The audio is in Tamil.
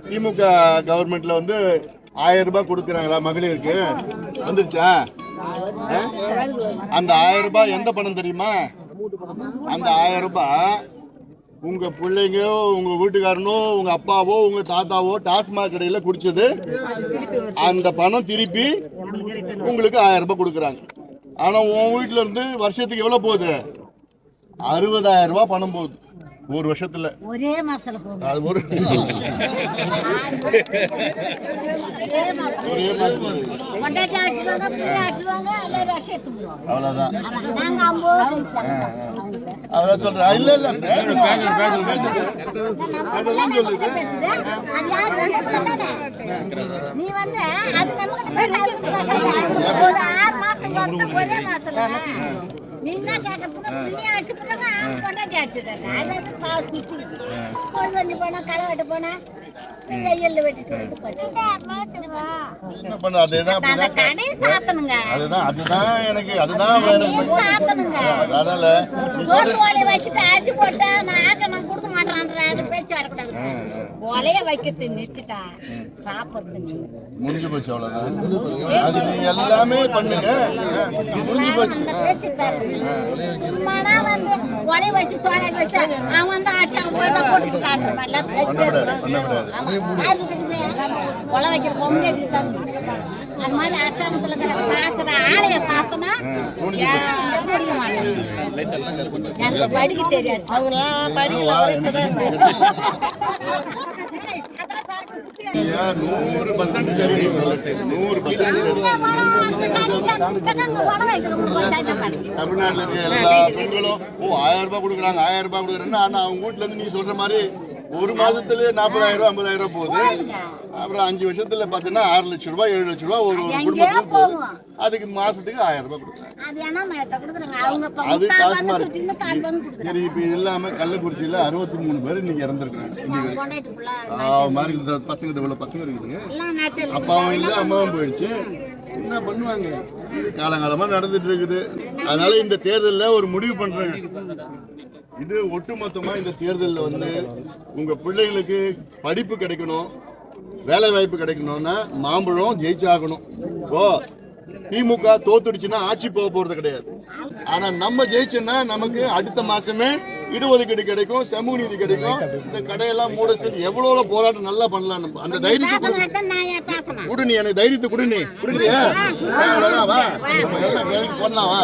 திமுக கவர்மெண்ட்ல வந்து 1000 ரூபாய் கொடுக்குறாங்களா மகளிருக்கு? வந்துருச்சா? அந்த 1000 ரூபாய் எந்த பணம் தெரியுமா? அந்த 1000 ரூபாய் உங்க பிள்ளைங்கோ, உங்க வீட்டுக்காரனோ, உங்க அப்பாவோ, உங்க தாத்தாவோ டாஸ்மாக் கடையில குடிச்சது. அந்த பணம் திருப்பி உங்களுக்கு 1000 ரூபாய் கொடுக்குறாங்க. ஆனா உன் வீட்டுல இருந்து வருஷத்துக்கு எவ்வளவு போகுது? 60,000 ரூபாய் பணம் போகுது ஒரு வருஷத்துல. ஒரே மாசத்துல போகுது. அது ஒரு அவ்வளவுதான். அதான் சொல்றேன். இல்ல இல்ல சொல்லுது. நீ வந்து அது நமக்கு ஒரே மாசத்துல நின்னா கேட்கறதுக்கு புள்ளியா அடிச்சு போனாங்க, கொண்டாட்டி அடிச்சுட்டாங்க. அதாவது பால் சுற்றி பொழுது வண்டி போனா களை வெட்ட போனா வெயில்ல வெட்டிட்டு கடை சாத்தனுங்க. அதுதான் எனக்கு அதுதான் வேணும். சாத்தனுங்க. அதனால சோறு ஓலைய வச்சுட்டு அரிசி போட்டா நான் கொடுக்க மாட்டேன் பேச்சு வரக்கூடாது. ஓலைய வைக்கிறது நிறுத்திட்டா சாப்பிடுறது முடிஞ்சு போச்சு. அவ்வளவுதான். அது நீங்க எல்லாமே பண்ணுங்க. முடிஞ்சு போச்சு. பேச்சு பேசுறேன். சும்மானா வந்து ஒலை வச்சு சோலை வச்சு அவன் வந்து அடிச்சு அவன் போய் தான் போட்டு காட்டுறான். எல்லாம் ஒலை வைக்கிற பொம்மை எடுத்துட்டாங்க. அது மாதிரி அரசாங்கத்துல சாத்திர ஆலய சாத்தனா முடிக்க மாட்டேன். எனக்கு படிக்க தெரியாது. அவங்களாம் படிக்கல. 100% சரி. 100% தமிழ்நாட்டில் இருக்க எல்லா பெண்களும் 1000 ரூபாய் கொடுக்குறாங்க, 1000 ரூபாய் கொடுக்குறேன்னு. ஆனா அவங்க வீட்டுல இருந்து நீ சொல்ற மாதிரி ஒரு மாதத்துல 40,000 ரூபாய் 50,000 ரூபாய் போகுது. அப்புறம் 5 வருஷத்துல பாத்தீங்கன்னா 6 லட்சம் ரூபாய் 7 லட்சம் ரூபாய் ஒரு குடும்பத்துக்கு போகுது. அதுக்கு மாசத்துக்கு 1000 ரூபாய் கொடுக்குறாங்க. அது காசுமா இருக்கு. சரி, இப்ப இது இல்லாம கள்ளக்குறிச்சியில 63 பேர் இன்னைக்கு இறந்துருக்காங்க. மாதிரி பசங்க இவ்வளவு பசங்க இருக்குதுங்க. அப்பாவும் இல்லை, அம்மாவும் போயிடுச்சு. என்ன பண்ணுவாங்க? காலங்காலமா நடந்துட்டு இருக்குது. அதனால இந்த தேர்தலில் ஒரு முடிவு பண்றாங்க. இது ஒட்டுமொத்தமா இந்த தேர்தலில் வந்து உங்க பிள்ளைகளுக்கு படிப்பு கிடைக்கணும், வேலை வாய்ப்பு கிடைக்கணும்னா மாம்பழம் ஜெயிச்சாகணும். ஓ திமுக தோத்துடுச்சுன்னா ஆட்சி போக போறது கிடையாது. ஆனா நம்ம ஜெயிச்சோம்னா நமக்கு அடுத்த மாசமே இடஒதுக்கீடு கிடைக்கும், சமூக நீதி கிடைக்கும். இந்த கடையெல்லாம் மூட சொல்லி எவ்வளவு போராட்டம் நல்லா பண்ணலாம். நம்ம அந்த தைரியத்தை கொடு. நீ எனக்கு தைரியத்தை கொடு. நீ கொடுக்குறியா? போடலாம். வா.